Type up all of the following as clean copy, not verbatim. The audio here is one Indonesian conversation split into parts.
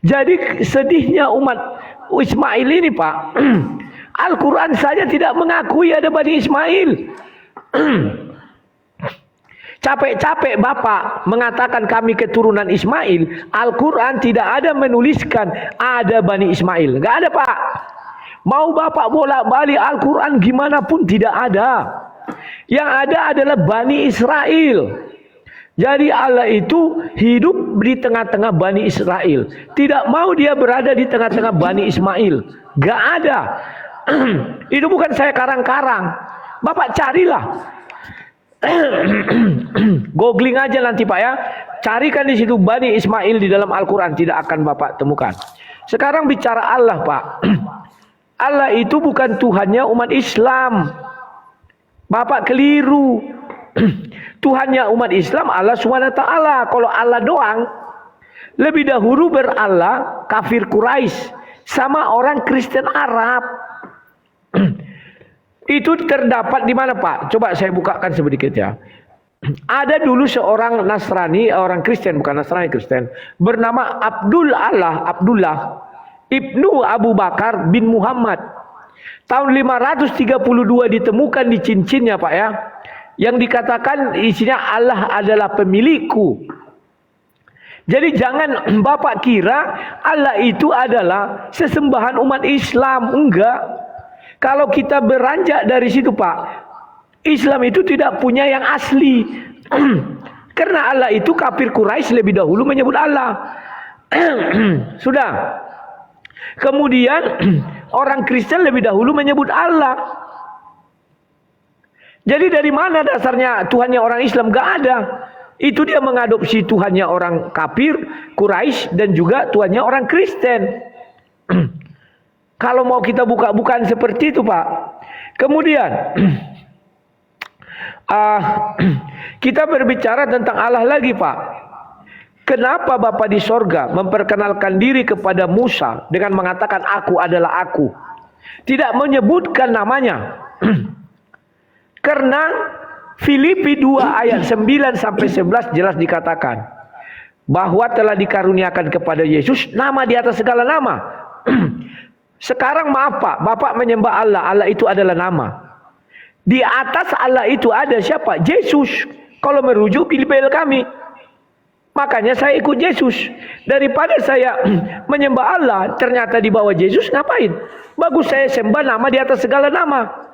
Jadi sedihnya umat Ismail ini Pak, Al-Quran saja tidak mengakui ada Bani Ismail. Capek-capek Bapak mengatakan kami keturunan Ismail, Al-Quran tidak ada menuliskan ada Bani Ismail. Gak ada Pak. Mau Bapak bolak-balik Al-Quran gimana pun tidak ada. Yang ada adalah Bani Israel. Jadi Allah itu hidup di tengah-tengah Bani Israel. Tidak mau dia berada di tengah-tengah Bani Ismail. Gak ada. Itu bukan saya karang-karang. Bapak carilah. Googling aja nanti Pak ya. Carikan di situ Bani Ismail di dalam Al-Quran. Tidak akan Bapak temukan. Sekarang bicara Allah Pak. Allah itu bukan Tuhannya umat Islam. Bapak keliru. Tuhannya umat Islam Allah SWT. Kalau Allah doang, lebih dahulu berallah kafir Quraisy sama orang Kristen Arab. Itu terdapat di mana Pak? Coba saya bukakan sedikit ya. Ada dulu seorang Nasrani, orang Kristen, bukan Nasrani, Kristen, bernama Abdullah Ibnu Abu Bakar bin Muhammad. Tahun 532 ditemukan di cincinnya Pak ya, yang dikatakan isinya Allah adalah pemilikku. Jadi jangan Bapak kira Allah itu adalah sesembahan umat Islam. Enggak. Kalau kita beranjak dari situ Pak, Islam itu tidak punya yang asli. Karena Allah itu kafir Quraisy lebih dahulu menyebut Allah. Sudah. Kemudian orang Kristen lebih dahulu menyebut Allah. Jadi dari mana dasarnya Tuhannya orang Islam? Gak ada. Itu dia mengadopsi Tuhannya orang kafir, Quraisy, dan juga Tuhannya orang Kristen. Kalau mau kita buka-bukaan seperti itu Pak. Kemudian kita berbicara tentang Allah lagi Pak. Kenapa Bapak di sorga memperkenalkan diri kepada Musa dengan mengatakan aku adalah aku? Tidak menyebutkan namanya. Karena Filipi 2 ayat 9 sampai 11 jelas dikatakan bahwa telah dikaruniakan kepada Yesus nama di atas segala nama. Sekarang maaf Pak, Bapak menyembah Allah, Allah itu adalah nama. Di atas Allah itu ada siapa? Yesus. Kalau merujuk Bible kami. Makanya saya ikut Yesus. Daripada saya menyembah Allah ternyata di bawah Yesus, ngapain? Bagus saya sembah nama di atas segala nama.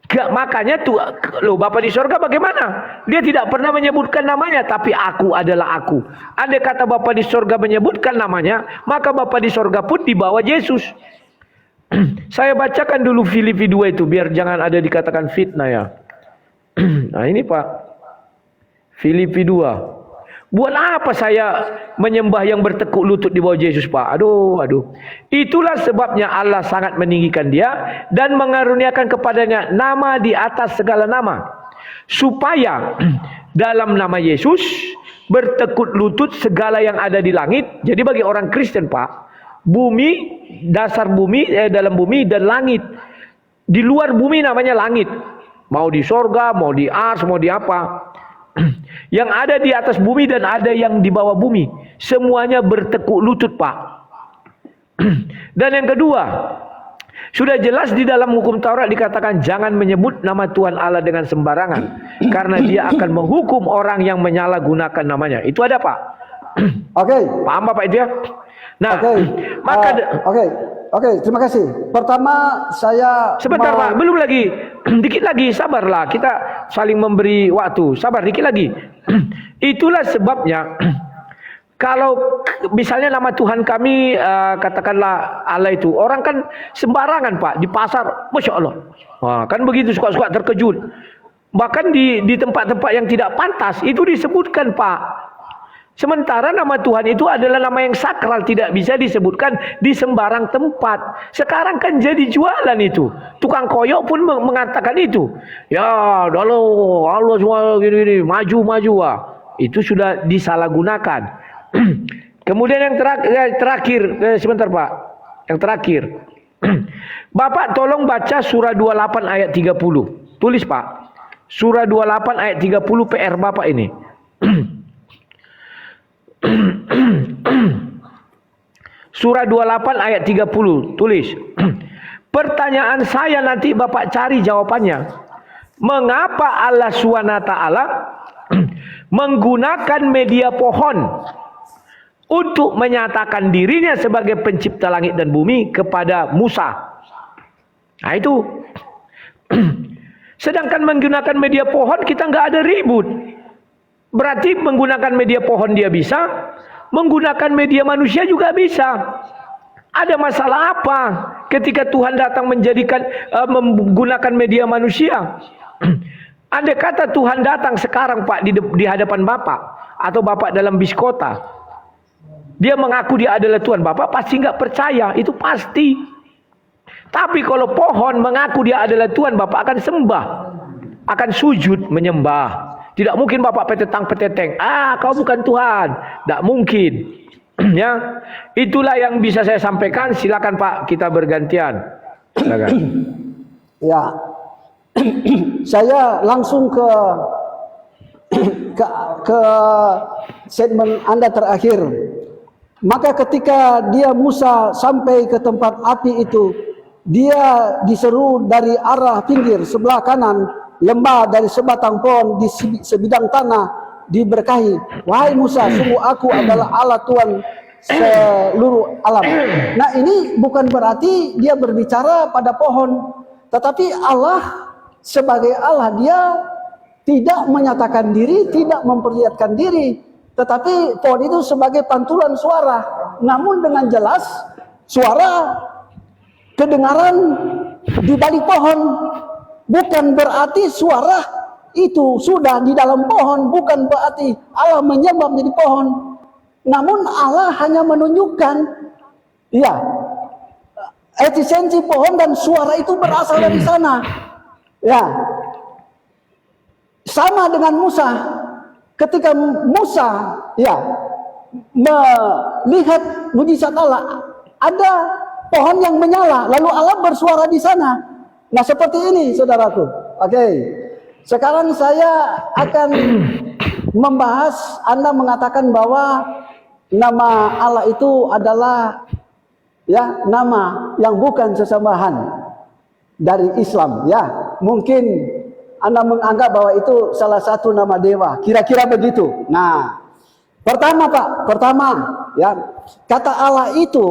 Gak, makanya tuh loh Bapak di sorga bagaimana? Dia tidak pernah menyebutkan namanya, tapi aku adalah aku. Andai kata Bapak di sorga menyebutkan namanya, maka Bapak di sorga pun di bawah Yesus. Saya bacakan dulu Filipi 2 itu biar jangan ada dikatakan fitnah ya. Nah ini Pak, Filipi 2. Buat apa saya menyembah yang bertekuk lutut di bawah Yesus Pak? Aduh. Itulah sebabnya Allah sangat meninggikan dia dan mengaruniakan kepadanya nama di atas segala nama. Supaya dalam nama Yesus bertekuk lutut segala yang ada di langit. Jadi bagi orang Kristen Pak, bumi, dasar bumi, dalam bumi dan langit. Di luar bumi namanya langit. Mau di sorga, mau di ars, mau di apa. Yang ada di atas bumi dan ada yang di bawah bumi, semuanya bertekuk lutut Pak. Dan yang kedua, sudah jelas di dalam hukum Taurat dikatakan jangan menyebut nama Tuhan Allah dengan sembarangan, karena dia akan menghukum orang yang menyalahgunakan namanya. Itu ada Pak. Oke. Paham Bapak itu ya? Nah, maka Oke, terima kasih. Pertama saya sebentar Pak, belum lagi. Dikit lagi, sabarlah. Kita saling memberi waktu. Sabar dikit lagi. Itulah sebabnya kalau misalnya nama Tuhan kami katakanlah Allah itu, orang kan sembarangan Pak di pasar, Masya Allah. Wah, kan begitu suka-suka terkejut. Bahkan di tempat-tempat yang tidak pantas itu disebutkan Pak. Sementara nama Tuhan itu adalah nama yang sakral, tidak bisa disebutkan di sembarang tempat. Sekarang kan jadi jualan itu. Tukang koyok pun mengatakan itu. Ya, lalu Allah semua gini-gini, maju-maju. Itu sudah disalahgunakan. Kemudian yang terakhir, sebentar Pak. Yang terakhir. Bapak tolong baca surah 28 ayat 30. Tulis Pak. Surah 28 ayat 30 PR Bapak ini. Surah 28 ayat 30. Tulis. Pertanyaan saya nanti Bapak cari jawabannya. Mengapa Allah SWT menggunakan media pohon untuk menyatakan dirinya sebagai pencipta langit dan bumi kepada Musa? Nah itu. Sedangkan menggunakan media pohon kita nggak ada ribut. Berarti menggunakan media pohon dia bisa, menggunakan media manusia juga bisa. Ada masalah apa ketika Tuhan datang menggunakan media manusia? Andai kata Tuhan datang sekarang Pak di hadapan Bapak atau Bapak dalam bis kota, dia mengaku dia adalah Tuhan, Bapak pasti nggak percaya, itu pasti. Tapi kalau pohon mengaku dia adalah Tuhan, Bapak akan sembah, akan sujud menyembah. Tidak mungkin Bapak petetang-peteteng, kau bukan Tuhan, tidak mungkin. Ya, itulah yang bisa saya sampaikan. Silakan Pak, kita bergantian. Silakan. Ya, saya langsung ke statement Anda terakhir. Maka ketika dia Musa sampai ke tempat api itu, dia diseru dari arah pinggir sebelah kanan lembah, dari sebatang pohon di sebidang tanah diberkahi. Wahai Musa, sungguh aku adalah Allah Tuhan seluruh alam. Nah, ini bukan berarti dia berbicara pada pohon, tetapi Allah sebagai Allah, dia tidak menyatakan diri, tidak memperlihatkan diri, tetapi pohon itu sebagai pantulan suara. Namun dengan jelas suara kedengaran di balik pohon. Bukan berarti suara itu sudah di dalam pohon, bukan berarti Allah menyembah menjadi pohon. Namun Allah hanya menunjukkan, ya, eksistensi pohon dan suara itu berasal dari sana. Ya, sama dengan Musa. Ketika Musa, ya, melihat mujizat Allah, ada pohon yang menyala, lalu Allah bersuara di sana. Nah, seperti ini, saudaraku. Oke. Sekarang saya akan membahas, Anda mengatakan bahwa nama Allah itu adalah, ya, nama yang bukan sesembahan dari Islam, ya. Mungkin Anda menganggap bahwa itu salah satu nama dewa, kira-kira begitu. Nah, pertama Pak, ya, kata Allah itu,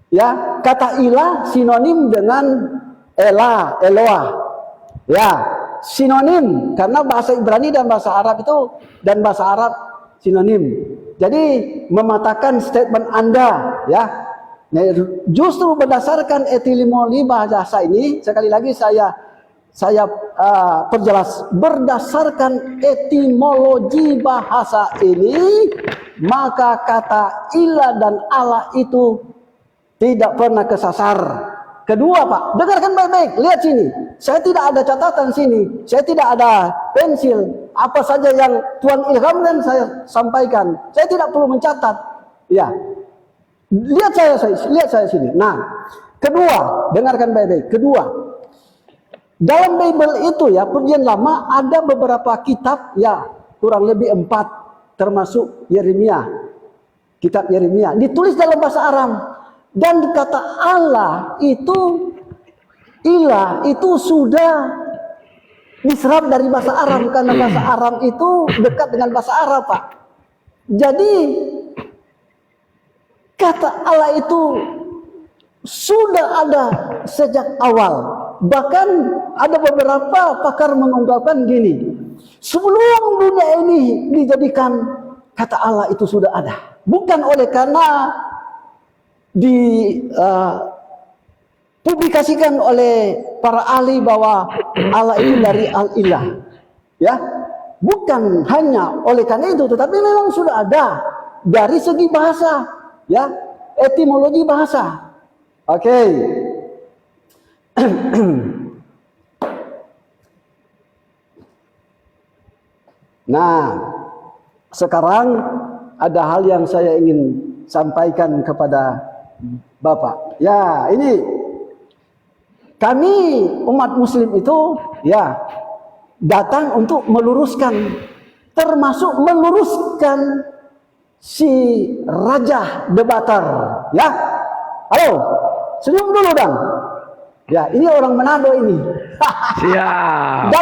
ya, kata ilah sinonim dengan Elah, Eloah, ya, sinonim karena bahasa Ibrani dan bahasa Arab itu, dan bahasa Arab sinonim. Jadi mematahkan statement Anda, ya. Nah, justru berdasarkan etimologi bahasa ini, sekali lagi saya perjelas, berdasarkan etimologi bahasa ini, maka kata ilah dan Allah itu tidak pernah kesasar. Kedua Pak, dengarkan baik-baik, lihat sini. Saya tidak ada catatan sini, saya tidak ada pensil. Apa saja yang Tuhan ilhamkan saya sampaikan. Saya tidak perlu mencatat. Ya, lihat saya sini. Nah, kedua, dengarkan baik-baik. Kedua, dalam Bible itu, ya, Perjanjian Lama ada beberapa kitab, ya, kurang lebih 4, termasuk Yeremia. Kitab Yeremia ditulis dalam bahasa Aram. Dan kata Allah itu, ilah itu sudah diserap dari bahasa Aram, karena bahasa Aram itu dekat dengan bahasa Arab, Pak. Jadi kata Allah itu sudah ada sejak awal. Bahkan ada beberapa pakar mengungkapkan gini, sebelum dunia ini dijadikan, kata Allah itu sudah ada. Bukan oleh karena dipublikasikan oleh para ahli bahwa Allah itu dari al-ilah, ya, bukan hanya oleh karena itu, tetapi memang sudah ada dari segi bahasa, ya, etimologi bahasa. Oke. Nah, sekarang ada hal yang saya ingin sampaikan kepada Bapak. Ya, ini kami umat muslim itu, ya, datang untuk meluruskan, termasuk meluruskan si Raja debater, ya. Halo, senyum dulu dong. Ya, ini orang Manado ini. Siap.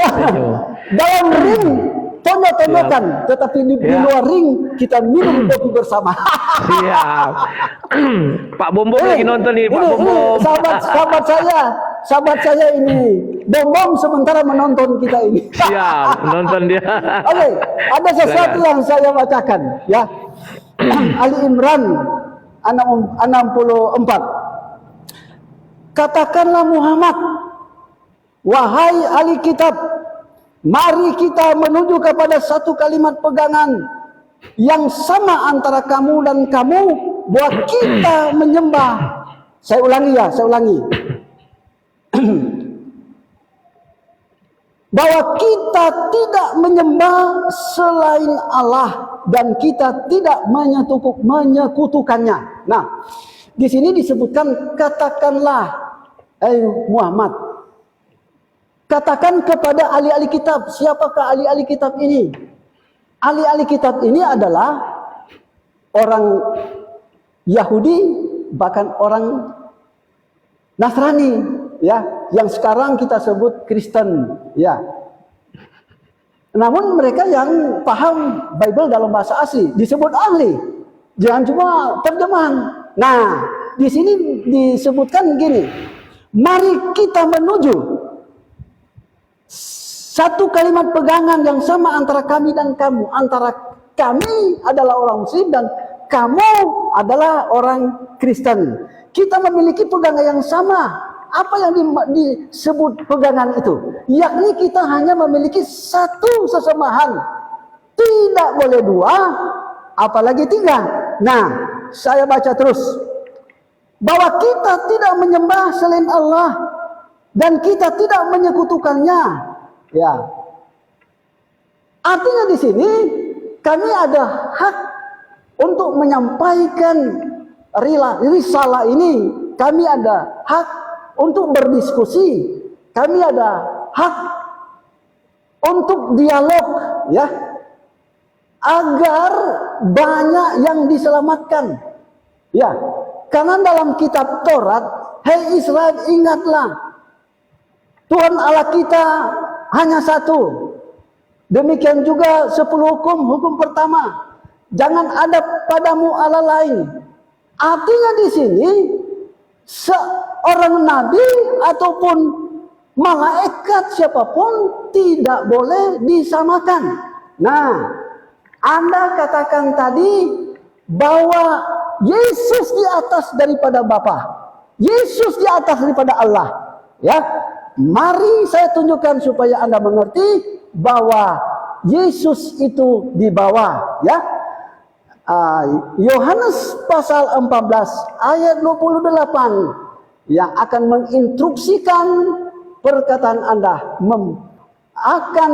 dalam ring tonyok-tonyokan, tetapi di luar ring kita minum kopi bersama. Siap. Pak Bom lagi nonton nih, Pak Bom. Sahabat saya ini Bom sementara menonton kita ini. Siap, menonton dia. Oke, ada sesuatu yang saya bacakan, ya. Ali Imran 64. Katakanlah Muhammad, wahai ahli kitab, mari kita menuju kepada satu kalimat pegangan yang sama antara kamu dan kamu, bahwa kita menyembah. Saya ulangi. Bahwa kita tidak menyembah selain Allah dan kita tidak menyekutukannya. Nah, di sini disebutkan katakanlah, Muhammad, katakan kepada ahli-ahli kitab. Siapakah ahli-ahli kitab ini? Ahli-ahli kitab ini adalah orang Yahudi, bahkan orang Nasrani, ya, yang sekarang kita sebut Kristen, ya. Namun mereka yang paham Bible dalam bahasa asli disebut ahli, jangan cuma terjemahan. Nah, di sini disebutkan gini, mari kita menuju satu kalimat pegangan yang sama antara kami dan kamu. Antara kami adalah orang Muslim dan kamu adalah orang Kristen. Kita memiliki pegangan yang sama. Apa yang disebut pegangan itu? Yakni kita hanya memiliki satu sesemahan. Tidak boleh dua, apalagi tiga. Nah, saya baca terus. Bahwa kita tidak menyembah selain Allah dan kita tidak menyekutukannya. Ya. Artinya di sini kami ada hak untuk menyampaikan risalah ini. Kami ada hak untuk berdiskusi. Kami ada hak untuk dialog, ya. Agar banyak yang diselamatkan. Ya. Karena dalam kitab Taurat, hai Israel, ingatlah Tuhan Allah kita hanya satu. Demikian juga 10 hukum. Hukum pertama, jangan ada padamu Allah lain. Artinya di sini seorang nabi ataupun malaikat siapapun tidak boleh disamakan. Nah, Anda katakan tadi bahwa Yesus di atas daripada Bapa. Yesus di atas daripada Allah. Ya, mari saya tunjukkan supaya Anda mengerti bahwa Yesus itu di bawah. Ya, Yohanes pasal 14 ayat 28 yang akan menginstruksikan perkataan Anda, akan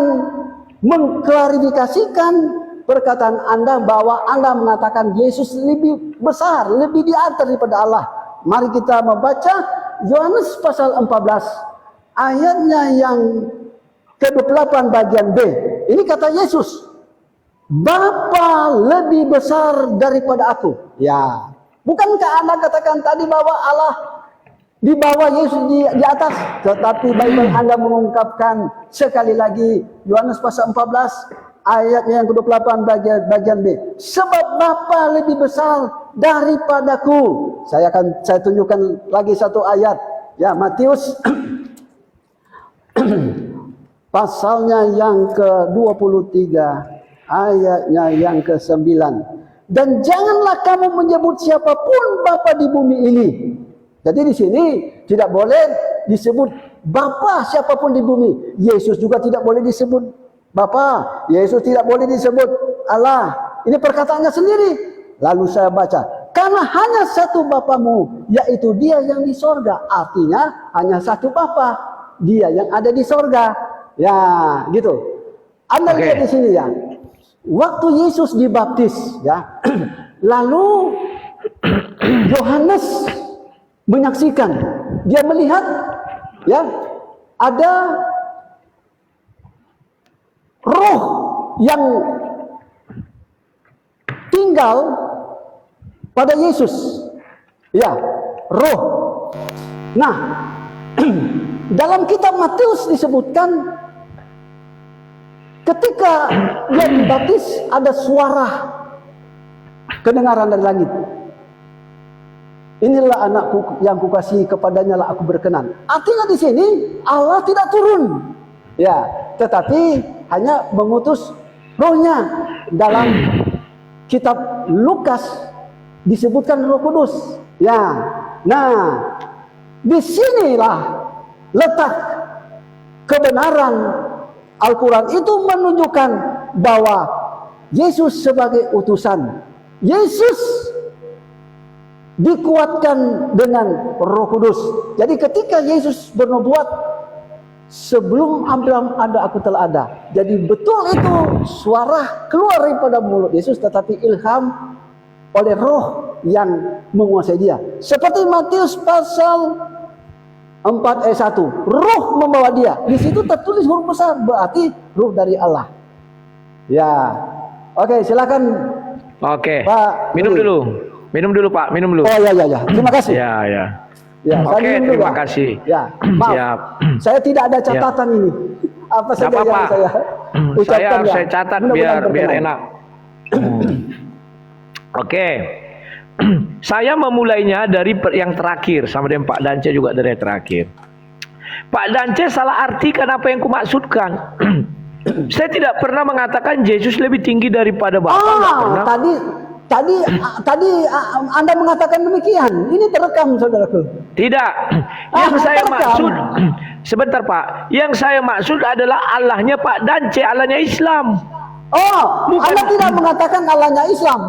mengklarifikasikan perkataan Anda bahwa Anda mengatakan Yesus lebih besar, lebih di atas daripada Allah. Mari kita membaca Yohanes pasal 14 ayatnya yang ke-28 bagian B. Ini kata Yesus, Bapa lebih besar daripada aku. Ya, bukankah Anda katakan tadi bahwa Allah di bawah, Yesus di atas? Tetapi Bible Anda mengungkapkan sekali lagi Yohanes pasal 14 ayatnya yang ke-28 bagian B. Sebab Bapa lebih besar daripadaku. Saya tunjukkan lagi satu ayat. Ya, Matius pasalnya yang ke-23 ayatnya yang ke-9. Dan janganlah kamu menyebut siapapun Bapa di bumi ini. Jadi di sini tidak boleh disebut Bapa siapapun di bumi. Yesus juga tidak boleh disebut Bapa. Yesus tidak boleh disebut Allah. Ini perkataannya sendiri. Lalu saya baca, karena hanya satu Bapamu, yaitu Dia yang di sorga. Artinya hanya satu Bapa, Dia yang ada di sorga. Ya, gitu. Anda lihat di sini ya. Waktu Yesus dibaptis, ya. Lalu Yohanes menyaksikan, dia melihat, ya, ada roh yang tinggal pada Yesus. Ya, roh. Nah, dalam kitab Matius disebutkan ketika dia dibaptis ada suara kedengaran dari langit. Inilah anakku yang kukasihi, kepadanya lah aku berkenan. Artinya di sini Allah tidak turun, ya, tetapi hanya mengutus rohnya. Dalam kitab Lukas disebutkan Roh Kudus. Ya, nah disinilah letak kebenaran Al-Quran itu menunjukkan bahwa Yesus sebagai utusan. Yesus dikuatkan dengan Roh Kudus. Jadi ketika Yesus bernubuat, sebelum Abraham ada, aku telah ada. Jadi betul itu suara keluar daripada mulut Yesus, tetapi ilham oleh roh yang menguasai dia. Seperti Matius pasal 4 ayat 1, roh membawa dia. Di situ tertulis huruf besar, berarti roh dari Allah. Ya, oke, silakan. Oke, Pak, minum dulu. Minum dulu Pak, minum dulu. Oh ya. Terima kasih. Ya. Ya, Oke, saya minum dulu, terima Pak. kasih. Ya, maaf. Siap. Saya tidak ada catatan ini. Apa Nggak saja apa-apa. yang saya ucapkan ya. Saya catat Mudah-mudahan biar berkenan. enak. Oke. Saya memulainya dari yang terakhir, sama dengan Pak Dance juga dari yang terakhir. Pak Dance salah artikan apa yang kumaksudkan. Saya tidak pernah mengatakan Yesus lebih tinggi daripada Bapa. Nggak pernah. Tadi Anda mengatakan demikian. Ini terekam, saudaraku. Tidak. Yang saya terekam. maksud, sebentar Pak. Yang saya maksud adalah Allahnya Pak Dance, Allahnya Islam. Oh, Bukan. Anda tidak mengatakan Allahnya Islam.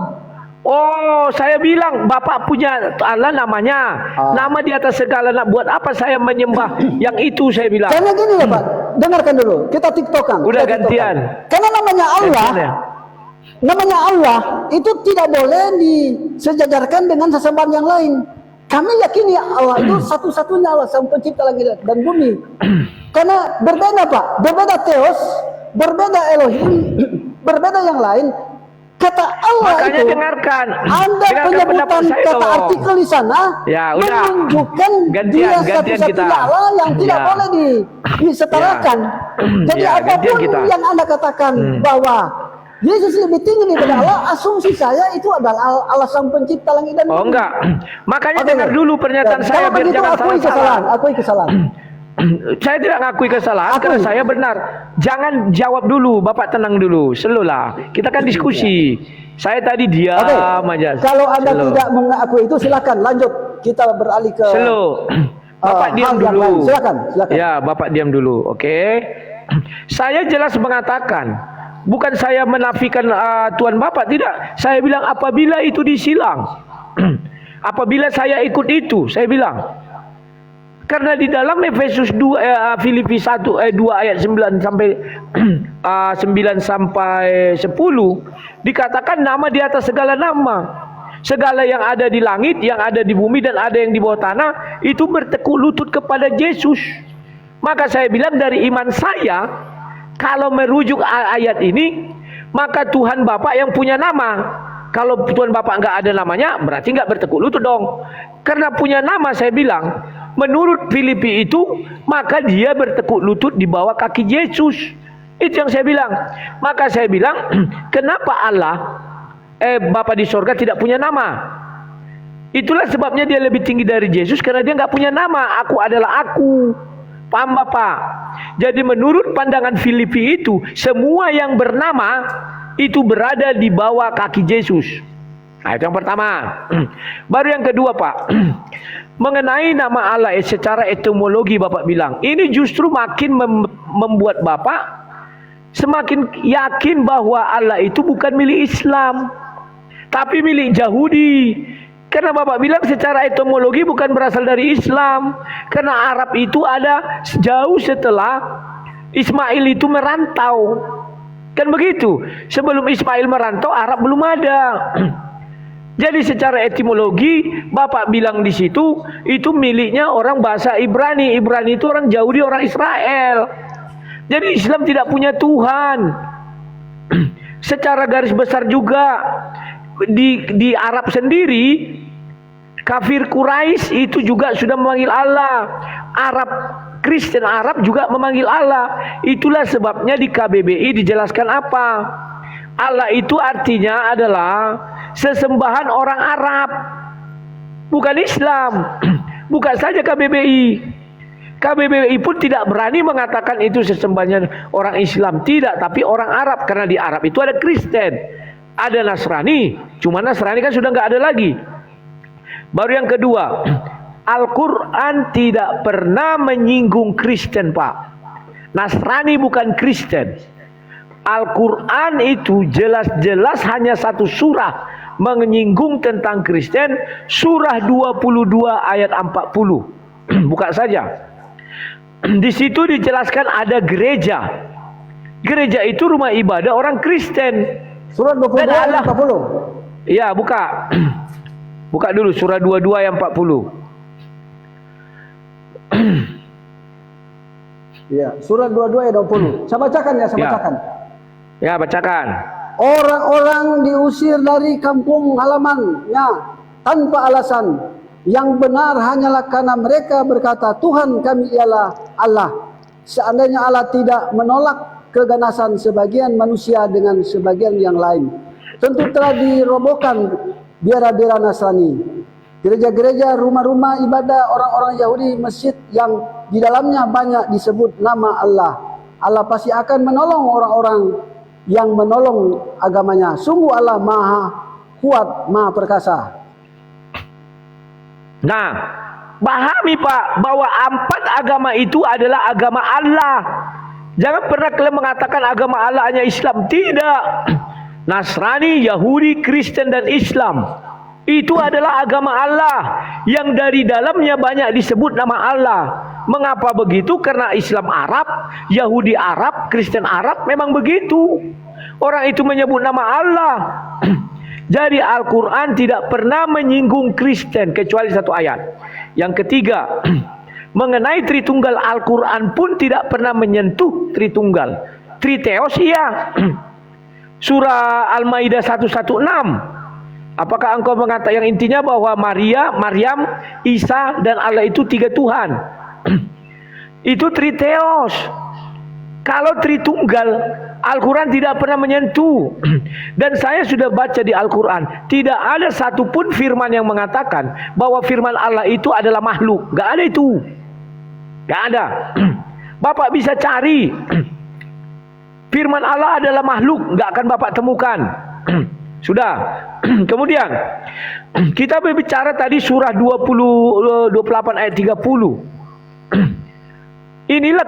Oh, saya bilang Bapak punya Allah namanya. Nama di atas segala nama. Buat apa saya menyembah yang itu, saya bilang. Karena gini ya Pak, dengarkan dulu. Kita tiktokan. Udah kita gantian. tiktokan. Karena namanya Allah, Gantian ya? namanya Allah itu tidak boleh disejajarkan dengan sesembahan yang lain. Kami yakini Allah itu satu-satunya Allah, Sang Pencipta langit dan bumi. Karena berbeda Pak, berbeda Theos, berbeda Elohim, berbeda yang lain. Kata Allah Makanya itu, dengarkan. Anda Dengarkan penyebutan pendapat saya kata dong. artikel di sana Ya, udah. menunjukkan Gantian dia kita. satu-satunya Allah yang tidak Ya. boleh disetarakan. Jadi Ya, gantian apapun kita. yang Anda katakan bahwa Yesus lebih tinggi daripada Allah, asumsi saya itu adalah Allah Sang Pencipta langit dan bumi. Oh enggak. Makanya Oke, dengar dulu pernyataan ya, saya kalau biar begitu jangan akui kesalahan, salah-salah. akui kesalahan. Saya tidak ngakui kesalahan Akui. karena saya benar. Jangan jawab dulu, Bapak tenang dulu. Slow lah. Kita kan diskusi. Saya tadi diam Oke. aja. Kalau Anda Slow. tidak mengakui itu, silakan lanjut. Kita beralih ke Slow. Bapak diam hal yang dulu. lain. Silakan. Ya, Bapak diam dulu. Oke. Saya jelas mengatakan, bukan saya menafikan Tuhan Bapak, tidak. Saya bilang apabila itu disilang. Apabila saya ikut itu, saya bilang. Karena di dalam Efesus 2 Filipi 1 2 ayat 9 sampai 9 sampai 10 dikatakan nama di atas segala nama. Segala yang ada di langit, yang ada di bumi dan ada yang di bawah tanah itu bertekuk lutut kepada Yesus. Maka saya bilang dari iman saya, kalau merujuk ayat ini, maka Tuhan Bapa yang punya nama. Kalau Tuhan Bapa nggak ada namanya, berarti nggak bertekuk lutut dong. Karena punya nama, saya bilang, menurut Filipi itu, maka dia bertekuk lutut di bawah kaki Yesus. Itu yang saya bilang. Maka saya bilang, kenapa Allah, Bapa di sorga tidak punya nama? Itulah sebabnya dia lebih tinggi dari Yesus, karena dia nggak punya nama. Aku adalah aku. Paham Bapak? Jadi menurut pandangan Filipi itu, semua yang bernama itu berada di bawah kaki Yesus. Nah, itu yang pertama. Baru yang kedua Pak, mengenai nama Allah secara etimologi Bapak bilang, ini justru makin membuat Bapak semakin yakin bahwa Allah itu bukan milik Islam, tapi milik Yahudi. Karena Bapak bilang secara etimologi bukan berasal dari Islam. Karena Arab itu ada jauh setelah Ismail itu merantau. Kan begitu. Sebelum Ismail merantau, Arab belum ada. Jadi secara etimologi, Bapak bilang di situ, itu miliknya orang bahasa Ibrani. Ibrani itu orang Yahudi, orang Israel. Jadi Islam tidak punya Tuhan. Secara garis besar juga, di Arab sendiri, kafir Quraisy itu juga sudah memanggil Allah. Kristen Arab juga memanggil Allah. Itulah sebabnya di KBBI dijelaskan apa? Allah itu artinya adalah sesembahan orang Arab, bukan Islam. Bukan saja KBBI. KBBI pun tidak berani mengatakan itu sesembahan orang Islam. Tidak, tapi orang Arab. Karena di Arab itu ada Kristen, ada Nasrani. Cuma Nasrani kan sudah nggak ada lagi. Baru yang kedua, Al-Quran tidak pernah menyinggung Kristen, Pak. Nasrani bukan Kristen. Al-Quran itu jelas-jelas hanya satu surah menyinggung tentang Kristen, surah 22 ayat 40. Buka saja. Di situ dijelaskan ada gereja. Gereja itu rumah ibadah orang Kristen. Surat 22 ayat 40. Ya, buka. Buka dulu surah 22 ayat 40. Ya, surat 22 ayat 20. Saya bacakan ya, saya bacakan. Ya, bacakan. Orang-orang diusir dari kampung halamannya tanpa alasan. Yang benar hanyalah karena mereka berkata, Tuhan kami ialah Allah. Seandainya Allah tidak menolak keganasan sebagian manusia dengan sebagian yang lain, tentu telah dirobohkan biara-biara Nasrani. Gereja-gereja, rumah-rumah ibadah orang-orang Yahudi, masjid yang di dalamnya banyak disebut nama Allah. Allah pasti akan menolong orang-orang yang menolong agamanya. Sungguh Allah maha kuat, maha perkasa. Nah, pahami Pak, bahwa 4 agama itu adalah agama Allah. Jangan pernah kalian mengatakan agama Allah hanya Islam. Tidak. Nasrani, Yahudi, Kristen, dan Islam itu adalah agama Allah yang dari dalamnya banyak disebut nama Allah. Mengapa begitu? Karena Islam Arab, Yahudi Arab, Kristen Arab memang begitu. Orang itu menyebut nama Allah. Jadi Al-Quran tidak pernah menyinggung Kristen kecuali satu ayat. Yang ketiga, mengenai Tritunggal, Al-Quran pun tidak pernah menyentuh Tritunggal. Triteos iya. Surah Al-Maidah 116. Apakah engkau mengatakan, yang intinya bahwa Maryam, Isa dan Allah itu 3 Tuhan. Itu Triteos. Kalau Tritunggal, Al-Quran tidak pernah menyentuh. Dan saya sudah baca di Al-Quran, tidak ada satupun firman yang mengatakan bahwa firman Allah itu adalah makhluk. Gak ada itu. Gak ada. Bapak bisa cari firman Allah adalah makhluk, gak akan Bapak temukan. Sudah. Kemudian kita berbicara tadi surah 28 ayat 30. Inilah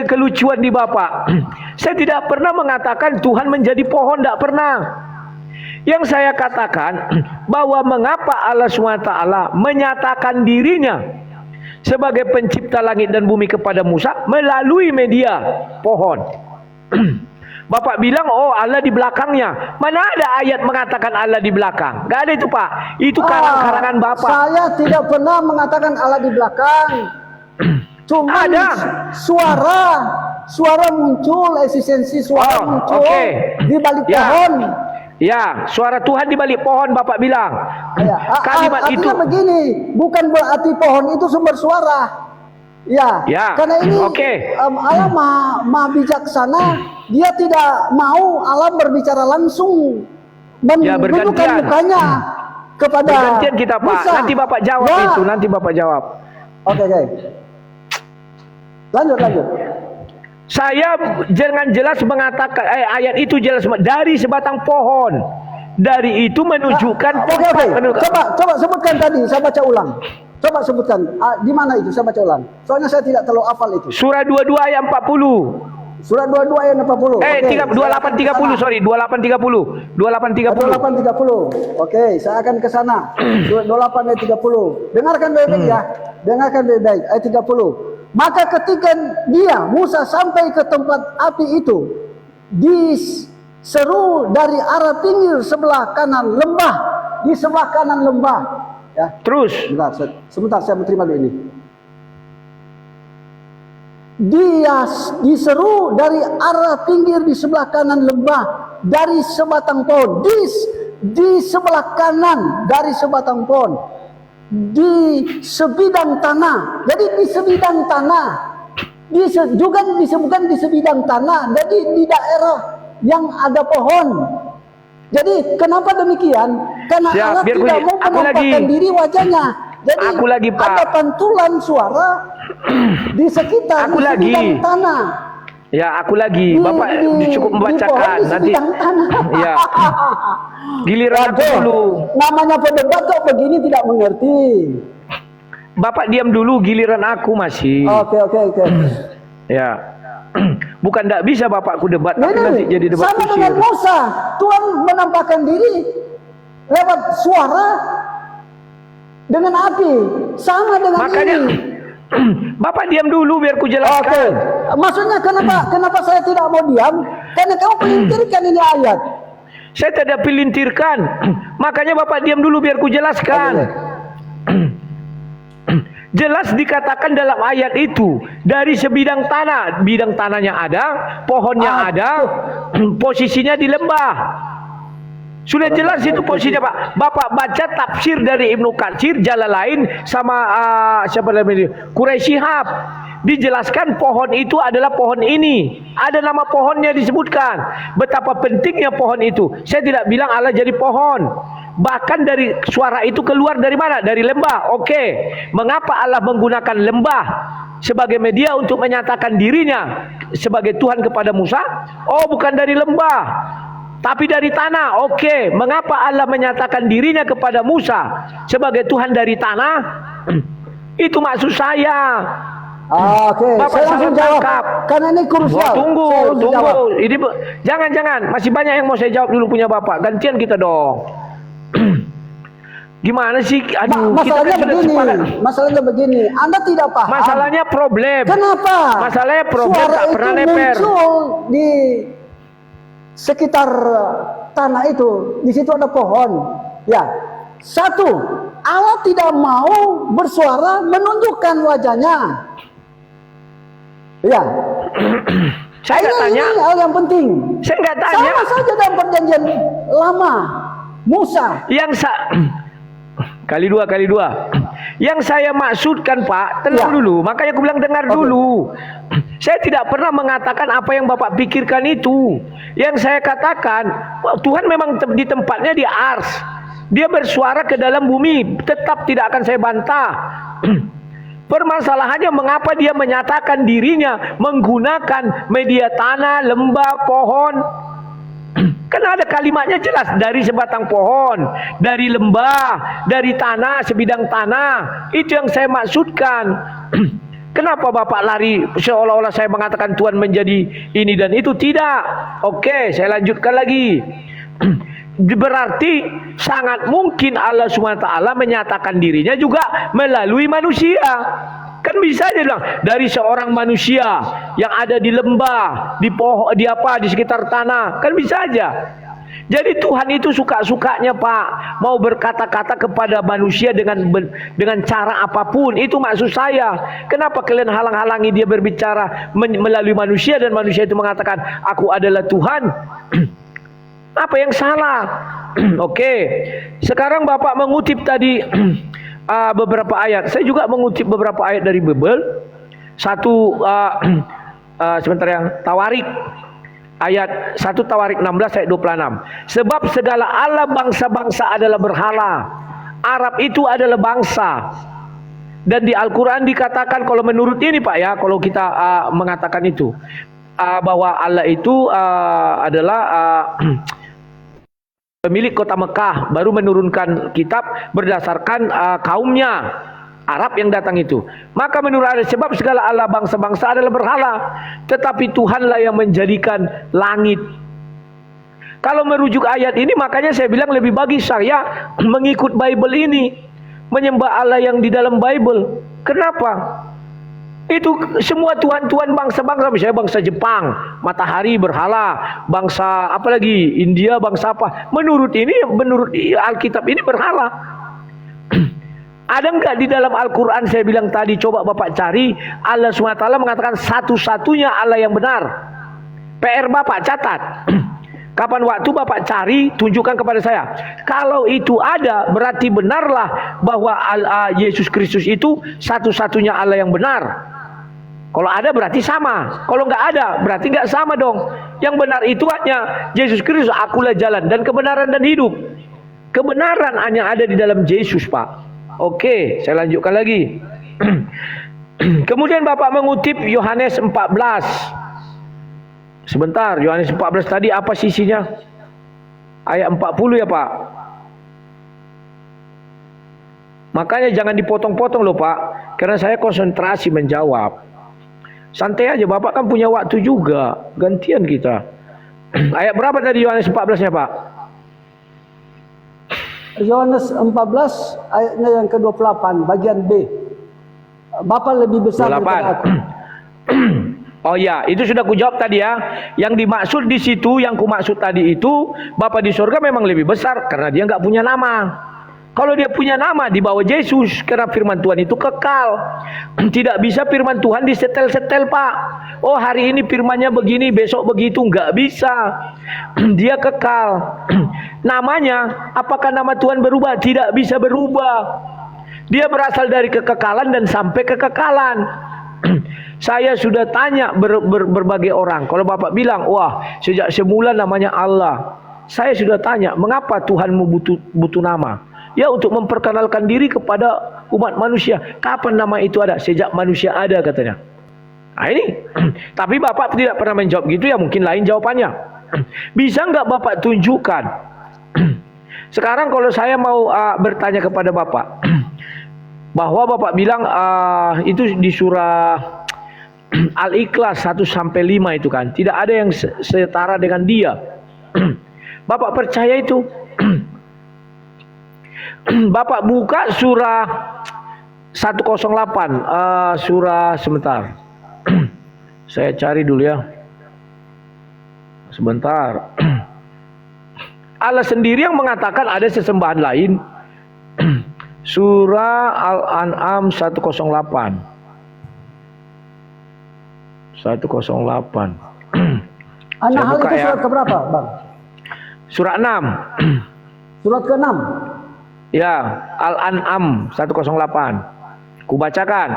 kelucuan di Bapak. Saya tidak pernah mengatakan Tuhan menjadi pohon, tidak pernah. Yang saya katakan bahwa mengapa Allah SWT menyatakan dirinya sebagai pencipta langit dan bumi kepada Musa melalui media pohon. Bapak bilang, oh Allah di belakangnya. Mana ada ayat mengatakan Allah di belakang? Gak ada itu Pak. Itu karang-karangan Bapak. Saya tidak pernah mengatakan Allah di belakang. Cuma ada suara muncul, eksistensi suara muncul di balik pohon. Ya, suara Tuhan di balik pohon Bapak bilang. Ya, Kalimat itu begini, bukan berarti pohon itu sumber suara. Ya, karena ini Allah maha bijaksana, dia tidak mau Allah berbicara langsung menunjukkan mukanya kepada bergantian kita Pak. Musa. Nanti Bapak jawab itu, nanti Bapak jawab. Oke. Lanjut. Saya jangan jelas mengatakan ayat itu jelas dari sebatang pohon. Dari itu menunjukkan Coba sebutkan tadi, saya baca ulang. Coba sebutkan di mana itu, saya baca ulang. Soalnya saya tidak terlalu hafal itu. Surah 22 ayat 40. Surah 22 ayat 40. 2830, sorry, 2830. 2830. Oke, saya akan ke sana. Surah 28 ayat 30. Dengarkan baik-baik ya. Dengarkan baik-baik ayat 30. Maka ketika Musa sampai ke tempat api itu, diseru dari arah pinggir sebelah kanan lembah, di sebelah kanan lembah. Ya. Terus. Sebentar saya menerima dulu ini. Dia diseru dari arah pinggir di sebelah kanan lembah dari sebatang pohon. di sebelah kanan dari sebatang pohon, di sebidang tanah. Jadi di sebidang tanah, juga disebutkan di sebidang tanah. Jadi di daerah yang ada pohon. Jadi kenapa demikian? Karena Siap, Allah biar tidak mau menampakkan diri wajahnya. Jadi Pak. ada pantulan suara di sekitar di sebidang tanah. Ya, aku lagi. Bapak cukup membacakan nanti. Ya. Giliran aku dulu. Namanya pendebat kok begini tidak mengerti. Bapak diam dulu, giliran aku masih. Oke. Ya. Bukan tidak bisa bapakku debat, tapi nanti jadi debat sama kusir. dengan Musa. Tuhan menampakkan diri lewat suara dengan api. Sama dengan Makanya, ini. Bapak diam dulu biar ku Oke. jelaskan. Maksudnya kenapa saya tidak mau diam? Karena kamu pelintirkan ini ayat. Saya tidak pelintirkan. Makanya Bapak diam dulu biar ku jelaskan. Jelas dikatakan dalam ayat itu, dari sebidang tanah, bidang tanahnya ada, pohonnya ada, posisinya di lembah. Sudah jelas itu posisinya, Pak. Bapak baca tafsir dari Ibnu Katsir, Jalalain sama siapa namanya? Quraisy Shihab. Dijelaskan pohon itu adalah pohon ini. Ada nama pohonnya disebutkan. Betapa pentingnya pohon itu. Saya tidak bilang Allah jadi pohon. Bahkan dari suara itu keluar dari mana? Dari lembah. Oke. Mengapa Allah menggunakan lembah sebagai media untuk menyatakan dirinya sebagai Tuhan kepada Musa? Oh, bukan dari lembah, tapi dari tanah. Oke. Mengapa Allah menyatakan dirinya kepada Musa sebagai Tuhan dari tanah? Itu maksud saya. Oke, saya langsung jawab. Karena ini krusial. Tunggu. Ini jangan. Masih banyak yang mau saya jawab dulu punya Bapak. Gantian kita dong. Gimana sih? Aduh, masalahnya kita begini. Masalahnya begini. Anda tidak paham. Masalahnya problem. Kenapa? Masalahnya problem Suara tak pernah itu neper. muncul di sekitar tanah itu. Di situ ada pohon. Ya. Satu, Allah tidak mau bersuara menunjukkan wajahnya. Ya. Saya nggak tanya. Ini hal yang penting. Saya nggak tanya. Sama saja dalam perjanjian lama. Musa. Kali dua. Yang saya maksudkan, Pak, tenang dulu. Makanya aku bilang dengar dulu. Saya tidak pernah mengatakan apa yang Bapak pikirkan itu. Yang saya katakan, Tuhan memang di tempatnya di ars. Dia bersuara ke dalam bumi. Tetap tidak akan saya bantah. Permasalahannya mengapa dia menyatakan dirinya menggunakan media tanah, lembah, pohon. Karena ada kalimatnya jelas, dari sebatang pohon, dari lembah, dari tanah, sebidang tanah. Itu yang saya maksudkan. Kenapa Bapak lari seolah-olah saya mengatakan Tuhan menjadi ini dan itu? Tidak. Oke, saya lanjutkan lagi. Berarti sangat mungkin Allah SWT menyatakan dirinya juga melalui manusia. Kan bisa dia bilang dari seorang manusia yang ada di lembah, di pohon, di sekitar tanah. Kan bisa aja. Jadi Tuhan itu suka-sukanya, Pak, mau berkata-kata kepada manusia dengan cara apapun. Itu maksud saya. Kenapa kalian halang-halangi dia berbicara melalui manusia dan manusia itu mengatakan aku adalah Tuhan? Apa yang salah? Oke. Sekarang Bapak mengutip tadi beberapa ayat. Saya juga mengutip beberapa ayat dari Bible. Satu sebentar ya, Tawarik ayat 1 Tawarik 16 ayat 26. Sebab segala Allah bangsa-bangsa adalah berhala. Arab itu adalah bangsa. Dan di Al-Qur'an dikatakan, kalau menurut ini Pak ya, kalau kita mengatakan itu bahwa Allah itu adalah pemilik kota Mekah, baru menurunkan kitab berdasarkan kaumnya Arab yang datang itu. Maka menurut Allah, sebab segala Allah bangsa-bangsa adalah berhala, tetapi Tuhanlah yang menjadikan langit. Kalau merujuk ayat ini, makanya saya bilang lebih bagi saya mengikut Bible ini, menyembah Allah yang di dalam Bible. Kenapa? Itu semua tuhan-tuhan bangsa-bangsa, misalnya bangsa Jepang, matahari berhala, bangsa apa lagi, India bangsa apa. Menurut Alkitab ini berhala. Ada enggak di dalam Al-Quran? Saya bilang tadi, coba Bapak cari. Allah SWT mengatakan satu-satunya Allah yang benar. PR Bapak catat. Kapan waktu Bapak cari, tunjukkan kepada saya. Kalau itu ada, berarti benarlah bahwa Yesus Kristus itu satu-satunya Allah yang benar. Kalau ada berarti sama. Kalau nggak ada berarti nggak sama dong. Yang benar itu hanya Yesus Kristus, akulah jalan dan kebenaran dan hidup. Kebenaran hanya ada di dalam Yesus, Pak. Oke, saya lanjutkan lagi. Kemudian Bapak mengutip Yohanes 14. Sebentar, Yohanes 14 tadi apa sisinya? Ayat 40 ya, Pak. Makanya jangan dipotong-potong loh, Pak. Karena saya konsentrasi menjawab. Santai aja, Bapak kan punya waktu juga. Gantian kita. Ayat berapa tadi Yohanes 14-nya, Pak? Yohanes 14 ayatnya yang ke-28 bagian B. Bapa lebih besar daripada aku. Oh ya, itu sudah kujawab tadi ya. Yang dimaksud di situ, yang kumaksud tadi itu, Bapa di surga memang lebih besar karena dia nggak punya nama. Kalau dia punya nama di bawah Yesus, karena firman Tuhan itu kekal. Tidak bisa firman Tuhan disetel-setel, Pak. Oh, hari ini firmannya begini, besok begitu, nggak bisa. Dia kekal. Namanya, apakah nama Tuhan berubah? Tidak bisa berubah. Dia berasal dari kekekalan dan sampai kekekalan. Saya sudah tanya berbagai orang. Kalau Bapak bilang, wah, sejak semula namanya Allah. Saya sudah tanya, mengapa Tuhanmu butuh nama? Ya, untuk memperkenalkan diri kepada umat manusia. Kapan nama itu ada? Sejak manusia ada, katanya. Nah ini. Tapi Bapak tidak pernah menjawab gitu, ya mungkin lain jawabannya. Bisa nggak Bapak tunjukkan? Sekarang kalau saya mau bertanya kepada Bapak. Bahwa Bapak bilang itu di surah Al-Ikhlas 1-5 itu kan. Tidak ada yang setara dengan dia. Bapak percaya itu? Bapak buka surah 108, surah sebentar. Saya cari dulu ya. Sebentar. Allah sendiri yang mengatakan ada sesembahan lain. Surah Al-An'am 108. 108. An-Nahl itu ya. surat keberapa, Bang? Surah 6. Surat ke-6. Ya, Al-An'am 108. Kubacakan.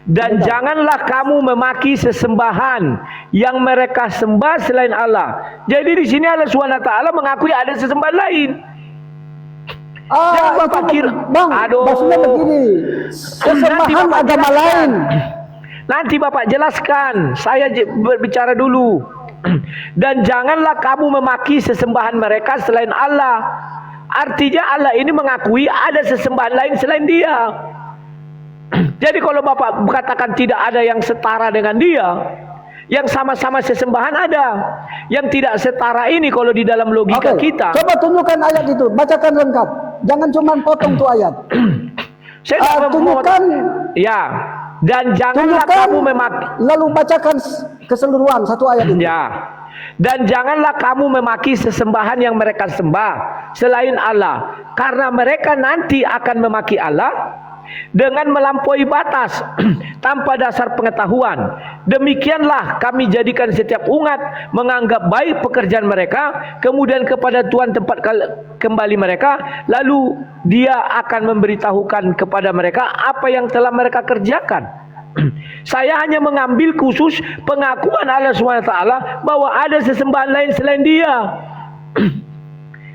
Dan janganlah kamu memaki sesembahan yang mereka sembah selain Allah. Jadi di sini Allah SWT mengakui ada sesembahan lain. Jangan Bapak kira, Bang, maksudnya begini. Sesembahan agama lain. Nanti Bapak jelaskan. Saya berbicara dulu. Dan janganlah kamu memaki sesembahan mereka selain Allah. Artinya Allah ini mengakui ada sesembahan lain selain dia. Jadi kalau Bapak katakan tidak ada yang setara dengan dia, yang sama-sama sesembahan ada. Yang tidak setara ini kalau di dalam logika kita. Coba tunjukkan ayat itu, bacakan lengkap. Jangan cuma potong tuh ayat. Saya tunjukkan. Ya. Dan janganlah kamu memaki. Lalu bacakan keseluruhan satu ayat itu. Ya. Dan janganlah kamu memaki sesembahan yang mereka sembah selain Allah, karena mereka nanti akan memaki Allah dengan melampaui batas tanpa dasar pengetahuan. Demikianlah kami jadikan setiap umat menganggap baik pekerjaan mereka, kemudian kepada Tuhan tempat kembali mereka, lalu Dia akan memberitahukan kepada mereka apa yang telah mereka kerjakan. Saya hanya mengambil khusus pengakuan Allah SWT bahwa ada sesembahan lain selain dia.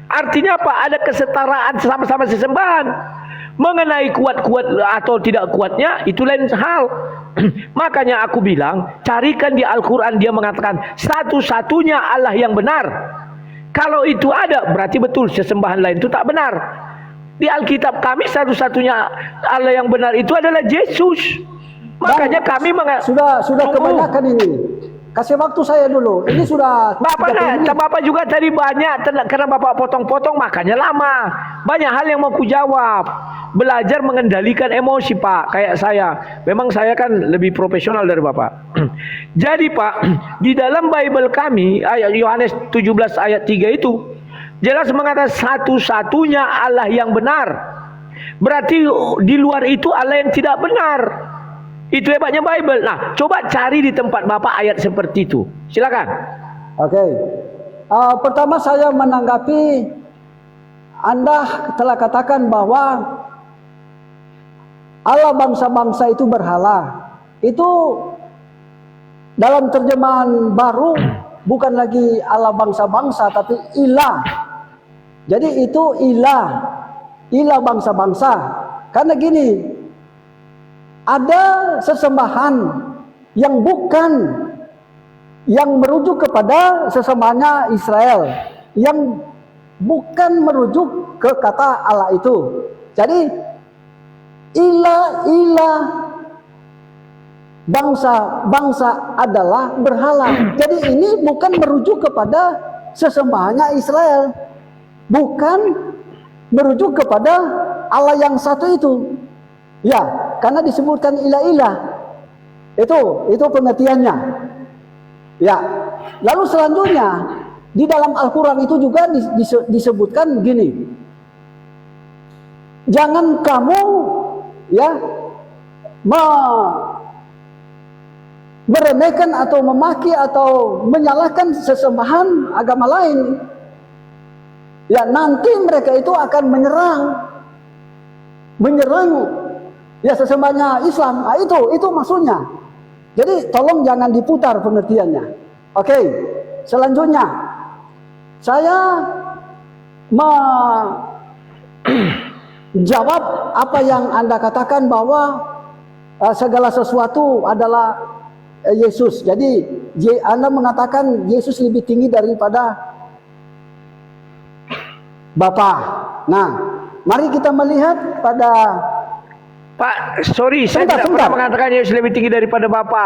Artinya apa? Ada kesetaraan sama-sama sesembahan. Mengenai kuat-kuat atau tidak kuatnya itu lain hal. Makanya aku bilang, carikan di Al-Quran dia mengatakan satu-satunya Allah yang benar. Kalau itu ada berarti betul sesembahan lain itu tak benar. Di Alkitab kami satu-satunya Allah yang benar itu adalah Yesus. Makanya kami sudah kebanyakan ini. Kasih waktu saya dulu. Ini sudah Bapak juga tadi banyak karena Bapak potong-potong makanya lama. Banyak hal yang mau kujawab. Belajar mengendalikan emosi, Pak, kayak saya. Memang saya kan lebih profesional dari Bapak. Jadi, Pak, di dalam Bible kami ayat Yohanes 17 ayat 3 itu jelas mengatakan satu-satunya Allah yang benar. Berarti di luar itu Allah yang tidak benar. Itu hebatnya Bible. Nah, coba cari di tempat Bapak ayat seperti itu. Silakan. Oke. Pertama saya menanggapi Anda telah katakan bahwa Allah bangsa-bangsa itu berhala. Itu dalam terjemahan baru bukan lagi Allah bangsa-bangsa tapi ilah. Jadi itu ilah bangsa-bangsa. Karena gini, ada sesembahan yang merujuk kepada sesembahannya Israel, yang bukan merujuk ke kata Allah itu. Jadi ilah bangsa adalah berhala. Jadi ini bukan merujuk kepada sesembahannya Israel, bukan merujuk kepada Allah yang satu itu. Ya, karena disebutkan ilah-ilah. Itu pengertiannya. Ya. Lalu selanjutnya di dalam Al-Qur'an itu juga disebutkan begini. Jangan kamu ya meremehkan atau memaki atau menyalahkan sesembahan agama lain. Ya, nanti mereka itu akan menyerang ya sesembahnya Islam. Nah, itu maksudnya. Jadi tolong jangan diputar pengertiannya. Oke. Selanjutnya saya menjawab apa yang Anda katakan bahwa segala sesuatu adalah Yesus. Jadi Anda mengatakan Yesus lebih tinggi daripada Bapa. Nah, mari kita melihat pada Pak, sorry, saya tidak pernah mengatakan Yesus lebih tinggi daripada Bapa,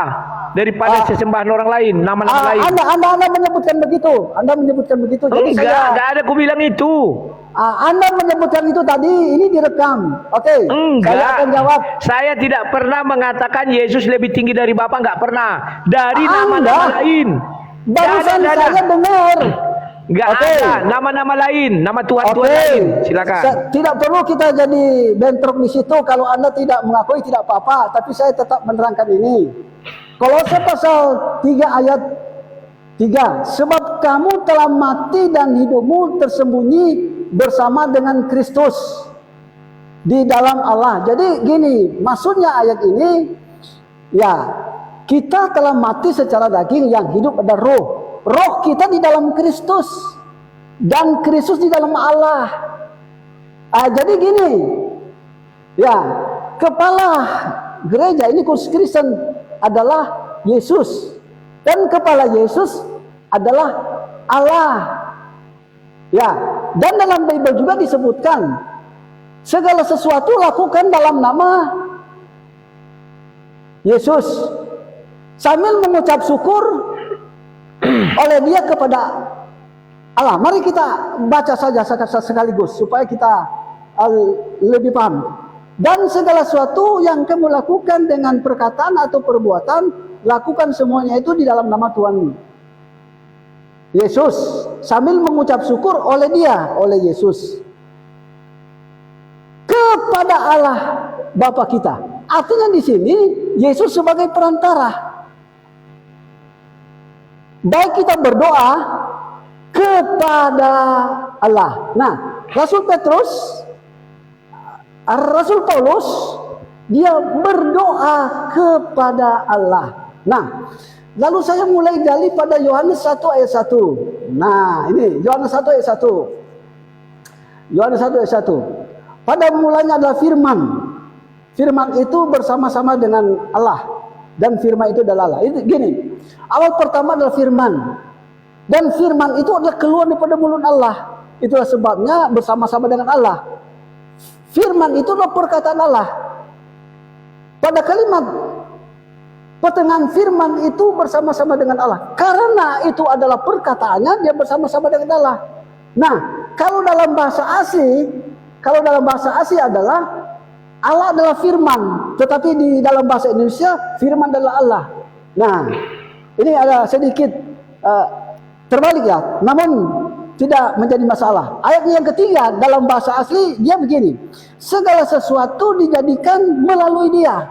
daripada sesembahan orang lain, nama-nama lain. Anda menyebutkan begitu. Anda menyebutkan begitu. Jadi enggak ada aku bilang itu. Anda menyebutkan itu tadi, ini direkam. Oke. Enggak. Saya akan jawab. Saya tidak pernah mengatakan Yesus lebih tinggi dari Bapa, enggak pernah. Dari nama-nama lain. Barusan saya dengar. Enggak ada nama-nama lain, nama Tuhan-Tuhan lain. Silakan. Tidak perlu kita jadi bentrok di situ. Kalau Anda tidak mengakui tidak apa-apa, tapi saya tetap menerangkan ini. Kolose pasal 3 ayat 3. Sebab kamu telah mati dan hidupmu tersembunyi bersama dengan Kristus di dalam Allah. Jadi gini, maksudnya ayat ini ya, kita telah mati secara daging, yang hidup ada roh. Roh kita di dalam Kristus dan Kristus di dalam Allah. Jadi gini, ya, kepala gereja ini khusus Kristen adalah Yesus, dan kepala Yesus adalah Allah. Ya, dan dalam Bible juga disebutkan segala sesuatu lakukan dalam nama Yesus sambil mengucap syukur oleh dia kepada Allah. Mari kita baca saja sekaligus supaya kita lebih paham. Dan segala sesuatu yang kamu lakukan dengan perkataan atau perbuatan, lakukan semuanya itu di dalam nama Tuhan Yesus sambil mengucap syukur oleh dia, oleh Yesus, kepada Allah Bapa kita. Artinya di sini Yesus sebagai perantara. Baik kita berdoa kepada Allah. Nah, Rasul Paulus dia berdoa kepada Allah. Nah, lalu saya mulai gali pada Yohanes 1 ayat 1. Nah, ini Yohanes 1 ayat 1. Yohanes 1 ayat 1. Pada mulanya adalah firman. Firman itu bersama-sama dengan Allah. Dan firman itu adalah Allah. Itu gini. Awal pertama adalah firman. Dan firman itu adalah keluar daripada mulut Allah. Itulah sebabnya bersama-sama dengan Allah. Firman itu adalah perkataan Allah. Pada kalimat pertengahan firman itu bersama-sama dengan Allah. Karena itu adalah perkataannya, dia bersama-sama dengan Allah. Nah, kalau dalam bahasa asli adalah Allah adalah firman, tetapi di dalam bahasa Indonesia firman adalah Allah. Nah, ini ada sedikit terbalik ya, namun tidak menjadi masalah. Ayat yang ketiga dalam bahasa asli dia begini: segala sesuatu dijadikan melalui dia,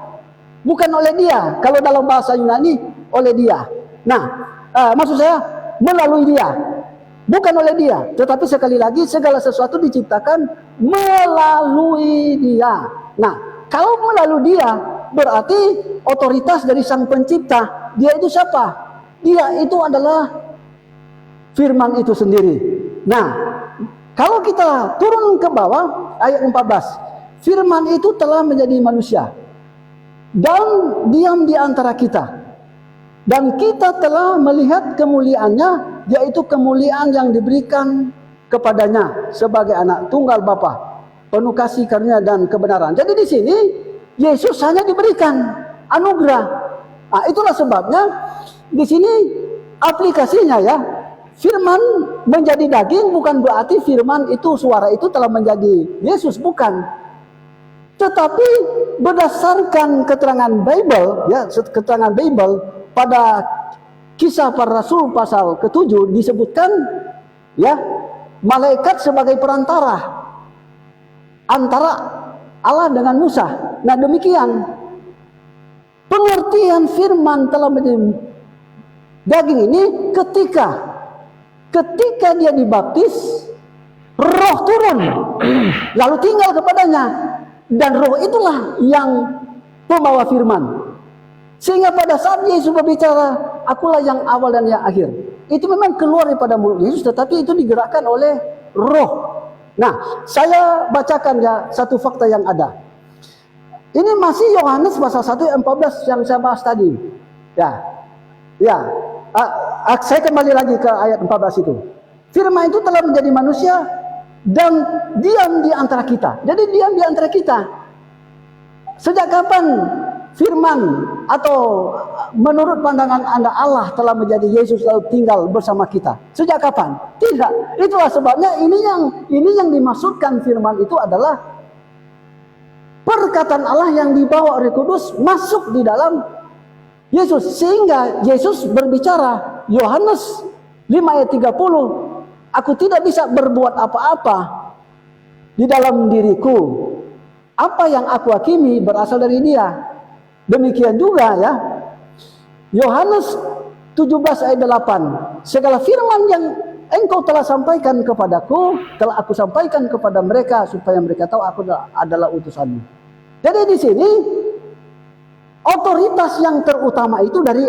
bukan oleh dia. Kalau dalam bahasa Yunani oleh dia. Nah, maksud saya melalui dia. bukan oleh dia. Tetapi sekali lagi segala sesuatu diciptakan melalui dia. Nah, kalau melalui dia berarti otoritas dari sang pencipta. Dia itu siapa? Dia itu adalah firman itu sendiri. Nah, kalau kita turun ke bawah ayat 14, firman itu telah menjadi manusia dan diam di antara kita. Dan kita telah melihat kemuliaannya, yaitu kemuliaan yang diberikan kepadanya sebagai anak tunggal Bapa, penuh kasih karunia dan kebenaran. Jadi di sini Yesus hanya diberikan anugerah. Nah, itulah sebabnya di sini aplikasinya ya. Firman menjadi daging bukan berarti firman itu, suara itu telah menjadi Yesus, bukan. Tetapi berdasarkan keterangan Bible ya, keterangan Bible pada Kisah Para Rasul pasal ke-7 disebutkan ya, malaikat sebagai perantara antara Allah dengan Musa. Nah, demikian pengertian firman telah menjadi daging ini ketika dia dibaptis, roh turun lalu tinggal kepadanya, dan roh itulah yang pembawa firman. Sehingga pada saat Yesus berbicara, akulah yang awal dan yang akhir, itu memang keluar daripada mulut Yesus, tetapi itu digerakkan oleh roh. Nah, saya bacakan ya satu fakta yang ada. Ini masih Yohanes pasal 1 ayat 14 yang saya bahas tadi. Ya. Saya kembali lagi ke ayat 14 itu. Firman itu telah menjadi manusia dan diam di antara kita. Jadi diam di antara kita. Sejak kapan firman atau menurut pandangan Anda Allah telah menjadi Yesus lalu tinggal bersama kita? Sejak kapan? Tidak. Itulah sebabnya ini yang dimaksudkan firman itu adalah perkataan Allah yang dibawa oleh Kudus masuk di dalam Yesus, sehingga Yesus berbicara Yohanes 5 ayat 30, aku tidak bisa berbuat apa-apa di dalam diriku, apa yang aku hakimi berasal dari dia. Demikian juga ya Yohanes 17 ayat 8, segala firman yang engkau telah sampaikan kepadaku telah aku sampaikan kepada mereka supaya mereka tahu aku adalah utusanmu. Jadi di sini otoritas yang terutama itu dari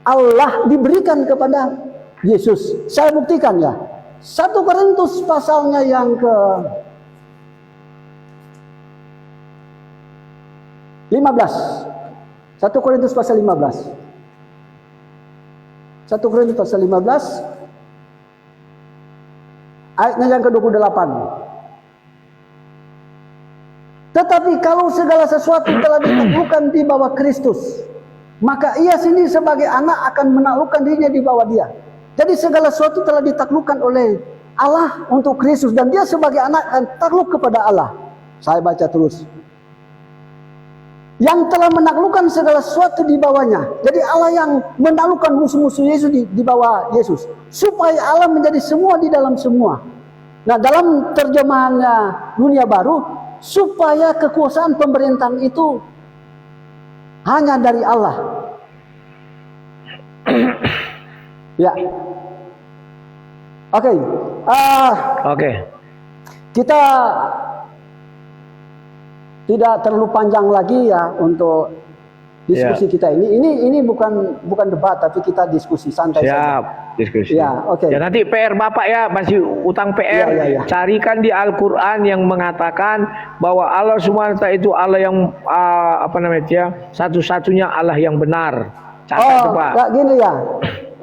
Allah diberikan kepada Yesus. Saya buktikan ya. 1 Korintus pasalnya yang ke 15. 1 Korintus pasal 15. 1 Korintus pasal 15 ayatnya yang ke-28. Tetapi kalau segala sesuatu telah ditaklukkan di bawah Kristus, maka ia sendiri sebagai anak akan menaklukkan dirinya di bawah dia. Jadi segala sesuatu telah ditaklukkan oleh Allah untuk Kristus, dan dia sebagai anak akan takluk kepada Allah. Saya baca terus. Yang telah menaklukkan segala sesuatu di bawahnya. Jadi Allah yang menaklukkan musuh-musuh Yesus di bawah Yesus, supaya Allah menjadi semua di dalam semua. Nah, dalam terjemahannya Dunia Baru, supaya kekuasaan pemerintahan itu hanya dari Allah. Ya. Oke. Kita tidak terlalu panjang lagi ya untuk diskusi kita ini. Ini bukan debat, tapi kita diskusi santai saja. Siap, diskusi. Ya, oke. Ya, nanti PR Bapak ya, masih utang PR. Ya. Carikan di Al-Qur'an yang mengatakan bahwa Allah SWT itu Allah yang satu-satunya Allah yang benar. Catat, Pak. Ya, gini ya.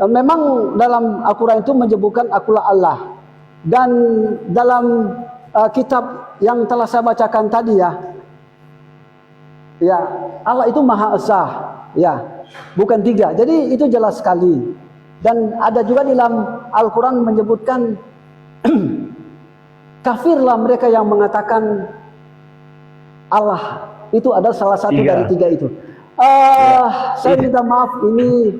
Memang dalam Al-Qur'an itu menyebutkan akulah Allah. Dan dalam kitab yang telah saya bacakan tadi ya, Allah itu Maha Esa, ya, bukan tiga. Jadi itu jelas sekali. Dan ada juga di dalam Al-Quran menyebutkan kafirlah mereka yang mengatakan Allah itu adalah salah satu dari tiga itu. Saya minta maaf, ini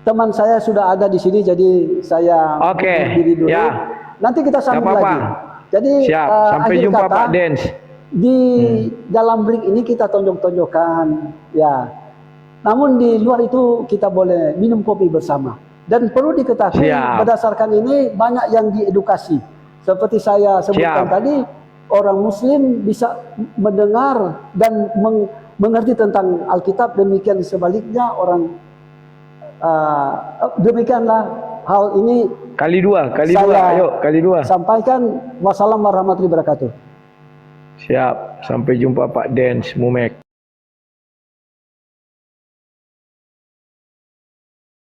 teman saya sudah ada di sini, jadi saya berdiri dulu. Ya. Nanti kita sambung lagi. Jadi sampai jumpa kata, Pak Dens. Di dalam link ini kita tonjok-tonjokkan, ya. Namun di luar itu kita boleh minum kopi bersama. Dan perlu diketahui Siap. berdasarkan ini banyak yang diedukasi. Seperti saya sebutkan Siap. tadi, orang Muslim bisa mendengar dan mengerti tentang Alkitab, demikian sebaliknya orang demikianlah hal ini Kali dua, saya ayo kali dua. sampaikan. Wassalamualaikum warahmatullahi wabarakatuh. Siap, sampai jumpa Pak Dens Mumek.